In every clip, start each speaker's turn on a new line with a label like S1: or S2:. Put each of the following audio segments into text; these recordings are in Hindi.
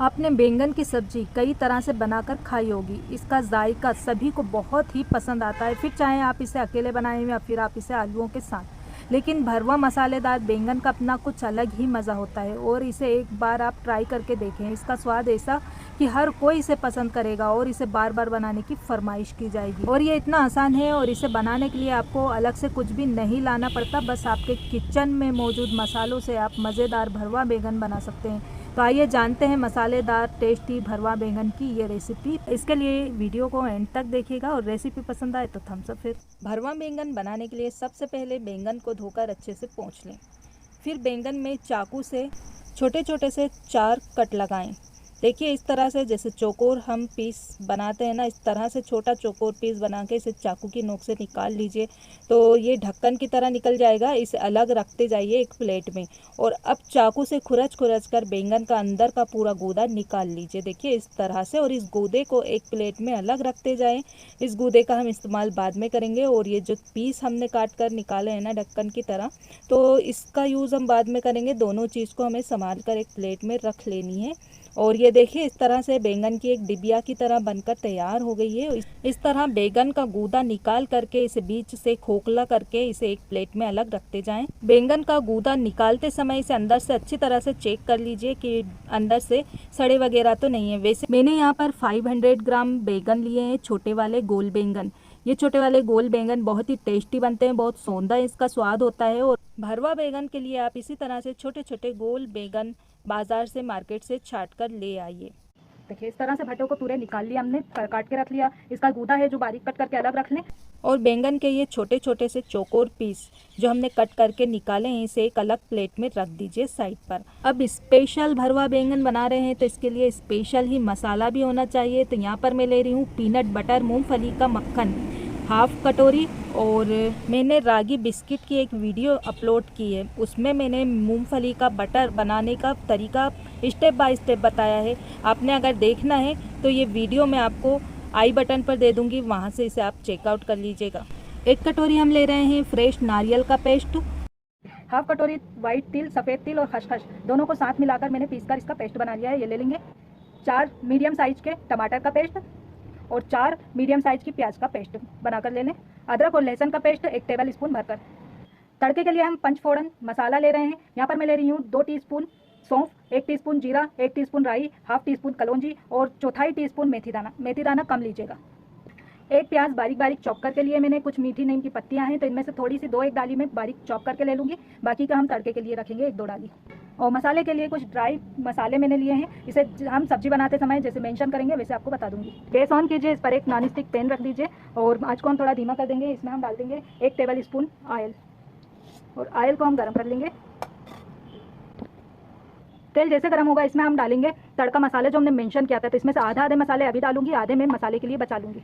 S1: आपने बैंगन की सब्ज़ी कई तरह से बनाकर खाई होगी। इसका जायका सभी को बहुत ही पसंद आता है, फिर चाहे आप इसे अकेले बनाएं या फिर आप इसे आलूओं के साथ। लेकिन भरवा मसालेदार बैंगन का अपना कुछ अलग ही मज़ा होता है और इसे एक बार आप ट्राई करके देखें। इसका स्वाद ऐसा कि हर कोई इसे पसंद करेगा और इसे बार बार बनाने की फरमाइश की जाएगी। और ये इतना आसान है और इसे बनाने के लिए आपको अलग से कुछ भी नहीं लाना पड़ता, बस आपके किचन में मौजूद मसालों से आप मज़ेदार भरवा बैंगन बना सकते हैं। तो आइए जानते हैं मसालेदार टेस्टी भरवा बैंगन की ये रेसिपी। इसके लिए वीडियो को एंड तक देखिएगा और रेसिपी पसंद आए तो थम्स अप। फिर भरवा बैंगन बनाने के लिए सबसे पहले बैंगन को धोकर अच्छे से पोंछ लें। फिर बैंगन में चाकू से छोटे छोटे से 4 कट लगाएं। देखिए इस तरह से, जैसे चौकोर हम पीस बनाते हैं ना, इस तरह से छोटा चौकोर पीस बना के इसे चाकू की नोक से निकाल लीजिए। तो ये ढक्कन की तरह निकल जाएगा। इसे अलग रखते जाइए एक प्लेट में। और अब चाकू से खुरच खुरच कर बैंगन का अंदर का पूरा गूदा निकाल लीजिए। देखिए इस तरह से, और इस गूदे को एक प्लेट में अलग रखते जाएं। इस गूदे का हम इस्तेमाल बाद में करेंगे। और ये जो पीस हमने काट कर निकाले हैं ना ढक्कन की तरह, तो इसका यूज़ हम बाद में करेंगे। दोनों चीज़ को हमें संभाल कर एक प्लेट में रख लेनी है। और ये देखिए इस तरह से बैंगन की एक डिबिया की तरह बनकर तैयार हो गई है। इस तरह बैंगन का गूदा निकाल करके इसे बीच से खोखला करके इसे एक प्लेट में अलग रखते जाएं। बैंगन का गूदा निकालते समय इसे अंदर से अच्छी तरह से चेक कर लीजिए कि अंदर से सड़े वगैरह तो नहीं है। वैसे मैंने यहाँ पर 500 ग्राम बैंगन लिए हैं, छोटे वाले गोल बैंगन। ये छोटे वाले गोल बैंगन बहुत ही टेस्टी बनते हैं, बहुत सौंदा इसका स्वाद होता है। और भरवा बैंगन के लिए आप इसी तरह से छोटे छोटे गोल बैंगन बाजार से, मार्केट से छाट कर ले आइए। देखिए इस तरह से भट्टों को पूरे निकाल लिया हमने, काट के रख लिया। इसका गूदा है जो बारीक कट करके अलग रख लें। और बैंगन के ये छोटे छोटे से चौकोर पीस जो हमने कट करके निकाले हैं, इसे एक अलग प्लेट में रख दीजिए साइड पर। अब स्पेशल भरवा बैंगन बना रहे हैं तो इसके लिए स्पेशल ही मसाला भी होना चाहिए। तो यहाँ पर मैं ले रही हूँ पीनट बटर, मूंगफली का मक्खन, हाफ कटोरी। और मैंने रागी बिस्किट की एक वीडियो अपलोड की है, उसमें मैंने मूंगफली का बटर बनाने का तरीका स्टेप बाय स्टेप बताया है। आपने अगर देखना है तो ये वीडियो मैं आपको आई बटन पर दे दूंगी, वहाँ से इसे आप चेकआउट कर लीजिएगा। 1 कटोरी हम ले रहे हैं फ्रेश नारियल का पेस्ट, हाफ कटोरी वाइट तिल, सफ़ेद तिल और खसखस दोनों को साथ मिलाकर मैंने पीसकर इसका पेस्ट बना लिया है, ये ले लेंगे। 4 मीडियम साइज के टमाटर का पेस्ट और 4 मीडियम साइज की प्याज का पेस्ट बनाकर ले लें। अदरक और लहसुन का पेस्ट 1 टेबल स्पून भरकर। तड़के के लिए हम पंचफोड़न मसाला ले रहे हैं। यहाँ पर मैं ले रही हूँ 2 टीस्पून सौंफ, 1 टीस्पून जीरा, 1 टीस्पून राई, हाफ टीस्पून कलौंजी और चौथाई टीस्पून मेथी दाना। मेथी दाना कम लीजिएगा। 1 प्याज बारीक बारीक चॉप करके लिए मैंने। कुछ मीठी नीम की पत्तियां हैं तो इनमें से थोड़ी सी 2-1 डाली में बारीक चॉप करके ले लूँगी। बाकी का हम तड़के के लिए रखेंगे 1-2 डाली। और मसाले के लिए कुछ ड्राई मसाले मैंने लिए हैं, इसे हम सब्जी बनाते समय जैसे मेंशन करेंगे वैसे आपको बता दूंगी। गैस ऑन कीजिए, इस पर एक नॉन स्टिक पैन रख दीजिए और आँच को हम थोड़ा धीमा कर देंगे। इसमें हम डाल देंगे 1 टेबल स्पून ऑयल और ऑयल को हम गर्म कर लेंगे। तेल जैसे गर्म होगा इसमें हम डालेंगे तड़का मसाले जो हमने मेंशन किया था। तो इसमें से आधे मसाले अभी डालूंगी, आधे मैं मसाले के लिए बचा लूँगी।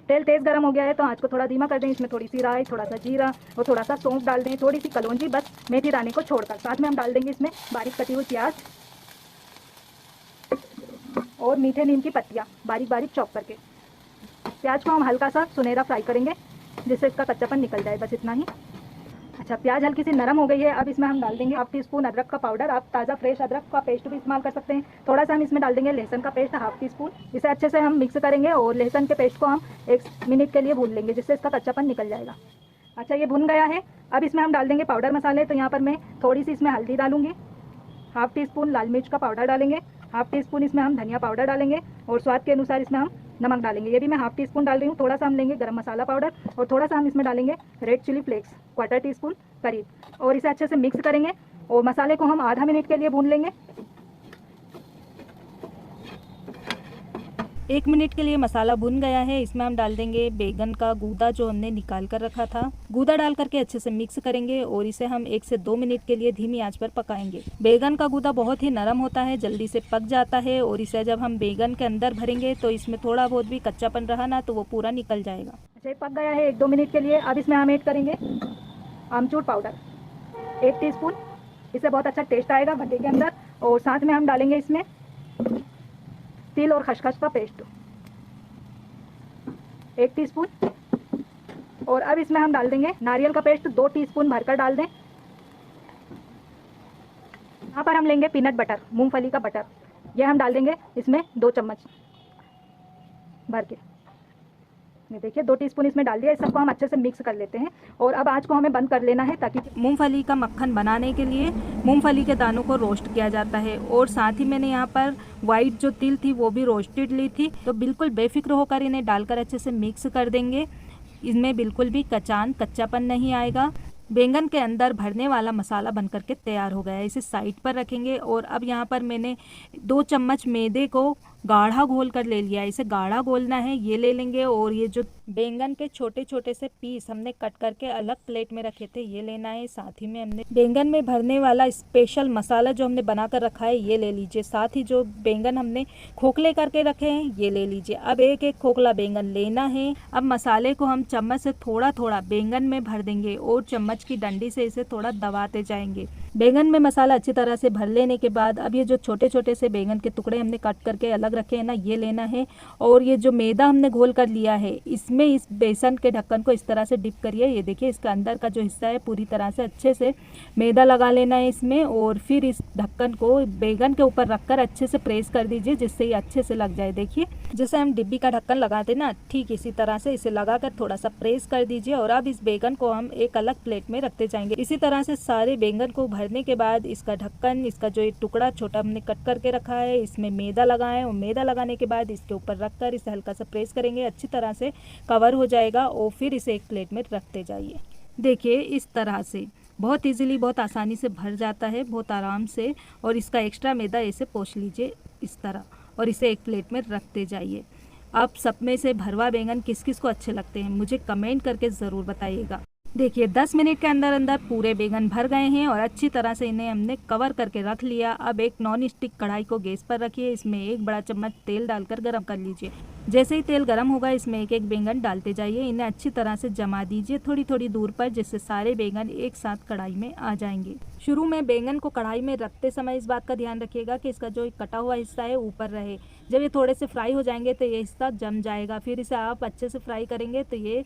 S1: तेल तेज़ गर्म हो गया है तो आँच को थोड़ा धीमा कर दें। इसमें थोड़ी सी राई, थोड़ा सा जीरा और थोड़ा सा सौंफ डाल दें, थोड़ी सी कलौंजी, बस मेथी दाने को छोड़कर। साथ में हम डाल देंगे इसमें बारीक कटी हुई प्याज और मीठे नीम की पत्तियाँ बारीक बारीक चॉप करके। प्याज को हम हल्का सा सुनहरा फ्राई करेंगे जिससे इसका कच्चापन निकल जाए, बस इतना ही। अच्छा, प्याज हल्की सी नरम हो गई है। अब इसमें हम डाल देंगे हाफ टी स्पून अदरक का पाउडर। आप ताज़ा फ्रेश अदरक का पेस्ट भी इस्तेमाल कर सकते हैं। थोड़ा सा हम इसमें डाल देंगे लहसुन का पेस्ट, हाफ टी स्पून। इसे अच्छे से हम मिक्स करेंगे और लहसुन के पेस्ट को हम 1 मिनट के लिए भून लेंगे जिससे इसका कच्चापन निकल जाएगा। अच्छा, ये भुन गया है। अब इसमें हम डाल देंगे पाउडर मसाले। तो यहाँ पर मैं थोड़ी सी इसमें हल्दी डालूंगी, हाफ टी स्पून लाल मिर्च का पाउडर डालेंगे, हाफ टी स्पून इसमें हम धनिया पाउडर डालेंगे और स्वाद के अनुसार इसमें हम नमक डालेंगे। ये भी मैं हाफ टी स्पून डाल रही हूँ। थोड़ा सा हम लेंगे गरम मसाला पाउडर और थोड़ा सा हम इसमें डालेंगे रेड चिली फ्लेक्स, 1/4 टीस्पून करीब। और इसे अच्छे से मिक्स करेंगे और मसाले को हम आधा मिनट के लिए भून लेंगे। 1 मिनट के लिए मसाला भुन गया है। इसमें हम डाल देंगे बैंगन का गूदा जो हमने निकाल कर रखा था। गूदा डाल करके अच्छे से मिक्स करेंगे और इसे हम 1 से 2 मिनट के लिए धीमी आंच पर पकाएंगे। बैंगन का गूदा बहुत ही नरम होता है, जल्दी से पक जाता है और इसे जब हम बैंगन के अंदर भरेंगे तो इसमें थोड़ा बहुत भी कच्चापन रहा ना तो वो पूरा निकल जाएगा। अच्छा, पक गया है 1-2 मिनट के लिए। अब इसमें हम ऐड करेंगे आमचूर पाउडर 1 टीस्पून। इससे बहुत अच्छा टेस्ट आएगा भट्टे के अंदर। और साथ में हम डालेंगे इसमें तिल और खसखस का पेस्ट 1 टीस्पून। और अब इसमें हम डाल देंगे नारियल का पेस्ट 2 टीस्पून भरकर डाल दें। यहाँ पर हम लेंगे पीनट बटर, मूंगफली का बटर ये हम डाल देंगे इसमें 2 चम्मच भर के। ये देखिए 2 टीस्पून इसमें डाल दिया। इस सबको हम अच्छे से मिक्स कर लेते हैं और अब आँच को हमें बंद कर लेना है, ताकि मूंगफली का मक्खन बनाने के लिए मूंगफली के दानों को रोस्ट किया जाता है। और साथ ही मैंने यहाँ पर वाइट जो तिल थी वो भी रोस्टेड ली थी। तो बिल्कुल बेफिक्र होकर इन्हें डालकर अच्छे से मिक्स कर देंगे। इसमें बिल्कुल भी कच्चापन नहीं आएगा। बैंगन के अंदर भरने वाला मसाला बनकर के तैयार हो गया है। इसे साइड पर रखेंगे और अब यहाँ पर मैंने 2 चम्मच मैदे को गाढ़ा घोल कर ले लिया है। इसे गाढ़ा घोलना है, ये ले लेंगे। और ये जो बैंगन के छोटे छोटे से पीस हमने कट करके अलग प्लेट में रखे थे, ये लेना है। साथ ही में हमने बैंगन में भरने वाला स्पेशल मसाला जो हमने बना कर रखा है, ये ले लीजिए। साथ ही जो बैंगन हमने खोखले करके रखे हैं, ये ले लीजिए। अब एक एक खोखला बैंगन लेना है। अब मसाले को हम चम्मच से थोड़ा थोड़ा बैंगन में भर देंगे और चम्मच की डंडी से इसे थोड़ा दबाते जाएंगे। बैंगन में मसाला अच्छी तरह से भर लेने के बाद अब ये जो छोटे छोटे से बैंगन के टुकड़े हमने कट करके अलग रखे हैं ना, ये लेना है। और ये जो मैदा हमने घोल कर लिया है, इसमें इस बेसन के ढक्कन को इस तरह से डिप करिए। ये देखिए इसका अंदर का जो हिस्सा है पूरी तरह से अच्छे से मैदा लगा लेना है इसमें। और फिर इस ढक्कन को बैंगन के ऊपर रखकर अच्छे से प्रेस कर दीजिए, जिससे ये अच्छे से लग जाए। देखिए जैसे हम डिब्बी का ढक्कन लगाते ना, ठीक इसी तरह से इसे लगाकर थोड़ा सा प्रेस कर दीजिए। और अब इस बैंगन को हम एक अलग प्लेट में रखते जाएंगे। इसी तरह से सारे बैंगन को भरने के बाद इसका ढक्कन, इसका जो एक टुकड़ा छोटा हमने कट करके रखा है, इसमें मैदा लगाएं। और मैदा लगाने के बाद इसके ऊपर रखकर इसे हल्का सा प्रेस करेंगे, अच्छी तरह से कवर हो जाएगा। और फिर इसे एक प्लेट में रखते जाइए। देखिए इस तरह से बहुत इजीली, बहुत आसानी से भर जाता है, बहुत आराम से। और इसका एक्स्ट्रा मैदा इसे पोंछ लीजिए इस तरह और इसे एक प्लेट में रखते जाइए। आप सब में से भरवा बैंगन किस किस को अच्छे लगते हैं, मुझे कमेंट करके ज़रूर बताइएगा। देखिए 10 मिनट के अंदर अंदर पूरे बैंगन भर गए हैं और अच्छी तरह से इन्हें हमने कवर करके रख लिया। अब एक नॉन स्टिक कढ़ाई को गैस पर रखिए। इसमें 1 बड़ा चम्मच तेल डालकर गरम कर लीजिए। जैसे ही तेल गरम होगा, इसमें एक एक बैंगन डालते जाइए। इन्हें अच्छी तरह से जमा दीजिए थोड़ी थोड़ी दूर पर, जिससे सारे बैंगन एक साथ कढ़ाई में आ जाएंगे। शुरू में बैंगन को कढ़ाई में रखते समय इस बात का ध्यान रखिएगा कि इसका जो कटा हुआ हिस्सा है ऊपर रहे। जब ये थोड़े से फ्राई हो जाएंगे तो ये हिस्सा जम जाएगा। फिर इसे आप अच्छे से फ्राई करेंगे तो ये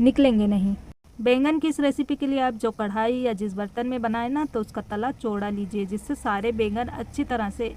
S1: निकलेंगे नहीं। बैंगन की इस रेसिपी के लिए आप जो कढ़ाई या जिस बर्तन में बनाए ना, तो उसका तला चौड़ा लीजिए, जिससे सारे बैंगन अच्छी तरह से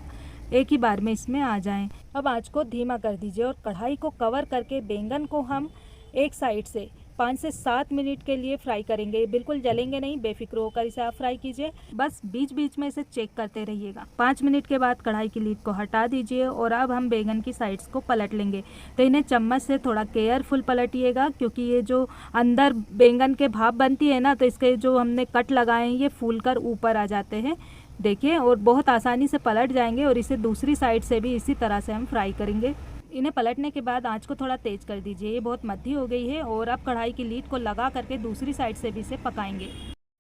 S1: एक ही बार में इसमें आ जाएं। अब आंच को धीमा कर दीजिए और कढ़ाई को कवर करके बैंगन को हम एक साइड से 5 से 7 मिनट के लिए फ्राई करेंगे। बिल्कुल जलेंगे नहीं, बेफिक्र होकर इसे आप फ्राई कीजिए। बस बीच बीच में इसे चेक करते रहिएगा। 5 मिनट के बाद कढ़ाई की लीड को हटा दीजिए और अब हम बैंगन की साइड्स को पलट लेंगे। तो इन्हें चम्मच से थोड़ा केयरफुल पलटिएगा, क्योंकि ये जो अंदर बैंगन के भाप बनती है ना, तो इसके जो हमने कट लगाए हैं ये फूल कर ऊपर आ जाते हैं। देखिए, और बहुत आसानी से पलट जाएंगे। और इसे दूसरी साइड से भी इसी तरह से हम फ्राई करेंगे। इन्हें पलटने के बाद आंच को थोड़ा तेज कर दीजिए। ये बहुत मध्य हो गई है। और अब कढ़ाई की लीड को लगा करके दूसरी साइड से भी इसे पकाएंगे।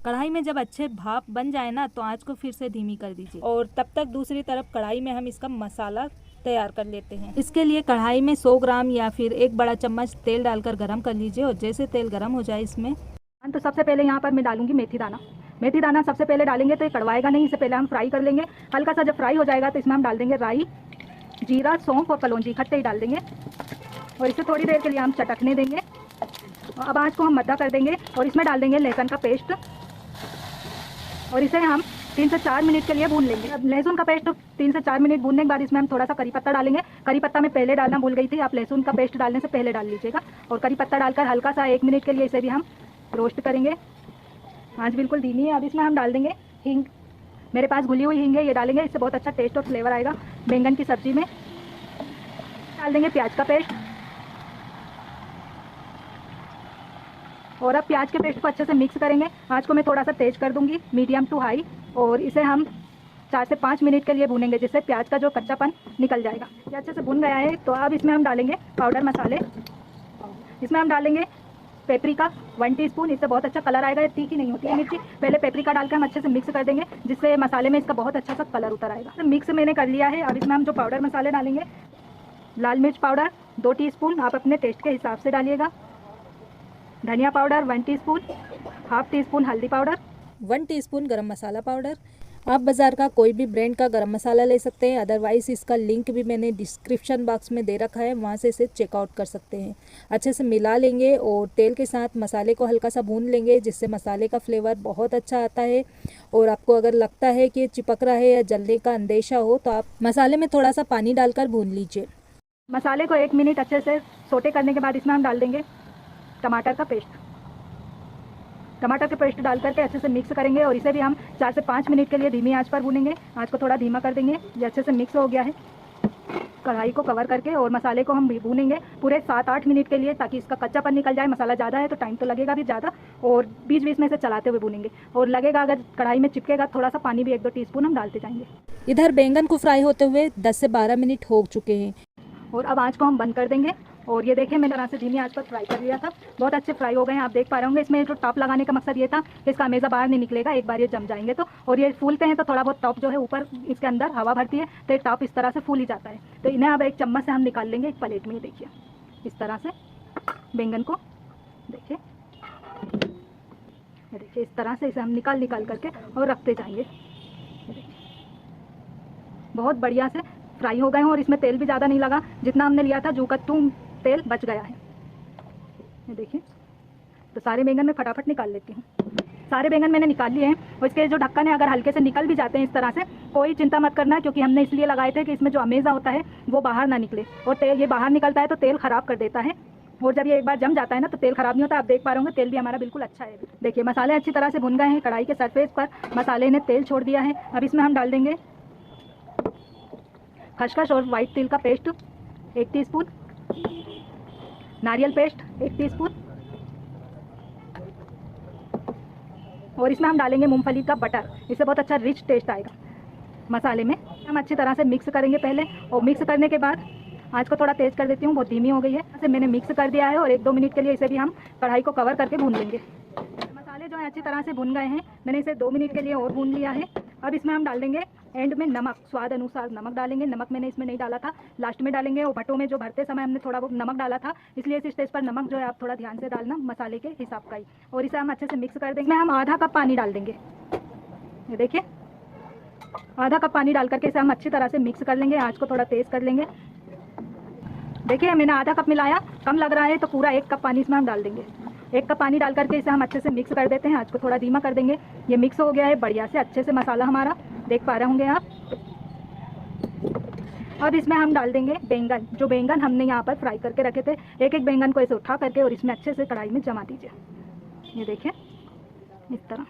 S1: कढ़ाई में जब अच्छे भाप बन जाए ना, तो आंच को फिर से धीमी कर दीजिए। और तब तक दूसरी तरफ कढ़ाई में हम इसका मसाला तैयार कर लेते हैं। इसके लिए कढ़ाई में 100 ग्राम या फिर 1 बड़ा चम्मच तेल डालकर गरम कर लीजिए। और जैसे तेल गरम हो जाए इसमें तो सबसे पहले यहाँ पर मैं डालूंगी मेथी दाना। मेथी दाना सबसे पहले डालेंगे तो ये कड़वाएगा नहीं। इससे पहले हम फ्राई कर लेंगे। हल्का सा जब फ्राई हो जाएगा तो इसमें हम डाल देंगे राई, जीरा, सौंफ और कलौंजी इकट्ठे ही डाल देंगे। और इसे थोड़ी देर के लिए हम चटकने देंगे। अब आँच को हम मद्दा कर देंगे और इसमें डाल देंगे लहसुन का पेस्ट। और इसे हम 3 से 4 मिनट के लिए भून लेंगे। अब लहसुन का पेस्ट 3 से 4 मिनट भूनने के बाद इसमें हम थोड़ा सा करी पत्ता डालेंगे। करी पत्ता मैं पहले डालना भूल गई थी, आप लहसुन का पेस्ट डालने से पहले डाल लीजिएगा। और करी पत्ता डालकर हल्का सा 1 मिनट के लिए इसे भी हम रोस्ट करेंगे। आँच बिल्कुल धीमी है। अब इसमें हम डाल देंगे हींग। मेरे पास घुली हुई हींग है, ये डालेंगे। इससे बहुत अच्छा टेस्ट और फ्लेवर आएगा बैंगन की सब्जी में। डाल देंगे प्याज का पेस्ट। और अब प्याज के पेस्ट को अच्छे से मिक्स करेंगे। आँच को मैं थोड़ा सा तेज कर दूंगी, मीडियम टू हाई। और इसे हम 4 से 5 मिनट के लिए भूनेंगे, जिससे प्याज का जो कच्चापन निकल जाएगा। ये अच्छे से भुन गया है। तो अब इसमें हम डालेंगे पाउडर मसाले। इसमें हम डालेंगे पेपरिका 1 टीस्पून। इससे बहुत अच्छा कलर आएगा। ये तीखी नहीं होती है मिर्ची। पहले पेपरिका डालकर हम अच्छे से मिक्स कर देंगे, जिससे मसाले में इसका बहुत अच्छा सा कलर उतर आएगा। तो मिक्स मैंने कर लिया है। अब इसमें हम जो पाउडर मसाले डालेंगे, लाल मिर्च पाउडर 2 टीस्पून, आप अपने टेस्ट के हिसाब से डालिएगा। धनिया powder 1 teaspoon, half tea spoon हल्दी पाउडर, 1 टीस्पून गरम मसाला पाउडर, आप बाज़ार का कोई भी ब्रांड का गरम मसाला ले सकते हैं, अदरवाइज़ इसका लिंक भी मैंने डिस्क्रिप्शन बॉक्स में दे रखा है, वहाँ से इसे चेकआउट कर सकते हैं। अच्छे से मिला लेंगे और तेल के साथ मसाले को हल्का सा भून लेंगे, जिससे मसाले का फ्लेवर बहुत अच्छा आता है। और आपको अगर लगता है कि चिपक रहा है या जलने का अंदेशा हो तो आप मसाले में थोड़ा सा पानी डालकर भून लीजिए। मसाले को 1 मिनट अच्छे से सोटे करने के बाद इसमें हम डाल देंगे टमाटर का पेस्ट। टमाटर के पेस्ट डाल करके अच्छे से मिक्स करेंगे और इसे भी हम 4 से 5 मिनट के लिए धीमी आंच पर भूनेंगे। आंच को थोड़ा धीमा कर देंगे। ये अच्छे से मिक्स हो गया है। कढ़ाई को कवर करके और मसाले को हम भूनेंगे पूरे 7-8 मिनट के लिए, ताकि इसका कच्चापन निकल जाए। मसाला ज़्यादा है तो टाइम तो लगेगा भी ज़्यादा, और बीच बीच में से चलाते हुए भूनेंगे। और लगेगा अगर कढ़ाई में चिपकेगा थोड़ा सा पानी भी 1-2 टीस्पून हम डालते जाएंगे। इधर बैंगन को फ्राई होते हुए 10 से 12 मिनट हो चुके हैं और अब आँच को हम बंद कर देंगे। और ये देखिए मैंने तरह से धीमी आंच पर फ्राई कर लिया था, बहुत अच्छे फ्राई हो गए हैं। आप देख पा रहे होंगे इसमें जो टॉप लगाने का मकसद ये था कि इसका हमेशा बाहर नहीं निकलेगा, एक बार ये जम जाएंगे तो। और ये फूलते हैं तो थोड़ा बहुत टॉप जो है ऊपर इसके अंदर हवा भरती है तो ये टॉप इस तरह से फूल ही जाता है। तो इन्हें अब एक चम्मच से हम निकाल लेंगे एक प्लेट में। देखिए इस तरह से बैंगन को देखिए इस तरह से इसे हम निकाल करके और रखते जाएंगे। बहुत बढ़िया से फ्राई हो गए हैं और इसमें तेल भी ज़्यादा नहीं लगा, जितना हमने लिया था जू का तुम तेल बच गया है। ये देखिए तो सारे बैंगन मैं फटाफट निकाल लेती हूँ। सारे बैंगन मैंने निकाल लिए हैं और इसके जो ढक्कन है अगर हल्के से निकल भी जाते हैं इस तरह से कोई चिंता मत करना, क्योंकि हमने इसलिए लगाए थे कि इसमें जो अमेज़ा होता है वो बाहर ना निकले। और तेल ये बाहर निकलता है तो तेल ख़राब कर देता है, और जब ये एक बार जम जाता है ना तो तेल ख़राब नहीं होता। आप देख पा रहे होंगे तेल भी हमारा बिल्कुल अच्छा है। देखिए मसाले अच्छी तरह से भुन गए हैं। कढ़ाई के सरफेस पर मसाले ने तेल छोड़ दिया है। अब इसमें हम डाल देंगे खसखस और वाइट तिल का पेस्ट 1 टीस्पून, नारियल पेस्ट 1 टीस्पून, और इसमें हम डालेंगे मूंगफली का बटर। इससे बहुत अच्छा रिच टेस्ट आएगा मसाले में। हम अच्छी तरह से मिक्स करेंगे पहले, और मिक्स करने के बाद आंच को थोड़ा तेज़ कर देती हूँ, बहुत धीमी हो गई है। ऐसे मैंने मिक्स कर दिया है और 1-2 मिनट के लिए इसे भी हम कढ़ाई को कवर करके भून लेंगे। मसाले जो है अच्छी तरह से भुन गए हैं, मैंने इसे 2 मिनट के लिए और भून लिया है। अब इसमें हम डाल देंगे एंड में नमक, स्वाद अनुसार नमक डालेंगे। नमक मैंने इसमें नहीं डाला था, लास्ट में डालेंगे। और भट्टों में जो भरते समय हमने थोड़ा बहुत नमक डाला था, इसलिए इस स्टेज पर नमक जो है आप थोड़ा ध्यान से डालना, मसाले के हिसाब का ही। और इसे हम अच्छे से मिक्स कर देंगे। हम आधा कप पानी डाल देंगे। ये देखिए आधा कप पानी डाल करके इसे हम अच्छी तरह से मिक्स कर लेंगे। आँच को थोड़ा तेज़ कर लेंगे। देखिए मैंने आधा कप मिलाया, कम लग रहा है तो पूरा 1 कप पानी इसमें हम डाल देंगे। 1 कप पानी डाल करके इसे हम अच्छे से मिक्स कर देते हैं। आँच को थोड़ा धीमा कर देंगे। ये मिक्स हो गया है बढ़िया से, अच्छे से मसाला हमारा, देख पा रहे होंगे आप। अब इसमें हम डाल देंगे बैंगन, जो बैंगन हमने यहाँ पर फ्राई करके रखे थे। एक एक बैंगन को ऐसे उठा करके और इसमें अच्छे से कढ़ाई में जमा दीजिए। ये देखिए इस तरह।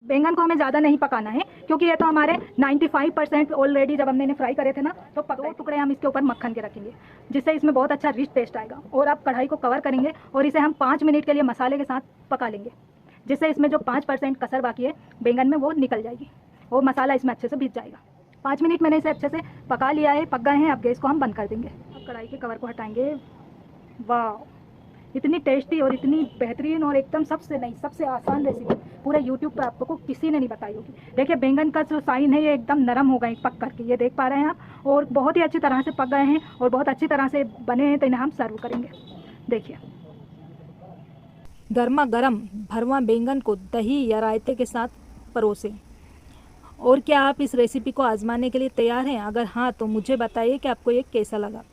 S1: बैंगन को हमें ज़्यादा नहीं पकाना है, क्योंकि ये तो हमारे 95% ऑलरेडी जब हमने इन्हें फ्राई करे थे ना तो 2 टुकड़े हम इसके ऊपर मक्खन के रखेंगे, जिससे इसमें बहुत अच्छा रिच टेस्ट आएगा। और आप कढ़ाई को कवर करेंगे और इसे हम 5 मिनट के लिए मसाले के साथ पका लेंगे, जिससे इसमें जो 5% कसर बाकी है बैंगन में वो निकल जाएगी और मसाला इसमें अच्छे से भीज जाएगा। 5 मिनट मैंने इसे अच्छे से पका लिया है, पक गए हैं। अब गैस को हम बंद कर देंगे। अब कढ़ाई के कवर को हटाएंगे। वाह, इतनी टेस्टी और इतनी बेहतरीन और एकदम सबसे आसान रेसिपी पूरे यूट्यूब पर आपको किसी ने नहीं बताई होगी। देखिए बैंगन का जो साइन है ये एकदम नरम हो गए पक करके, ये देख पा रहे हैं आप। और बहुत ही अच्छी तरह से पक गए हैं और बहुत अच्छी तरह से बने हैं। तो इन्हें हम सर्व करेंगे। देखिए गर्मा गर्म भरवा बैंगन को दही या रायते के साथ परोसें। और क्या आप इस रेसिपी को आजमाने के लिए तैयार हैं? अगर हाँ तो मुझे बताइए कि आपको ये कैसा लगा।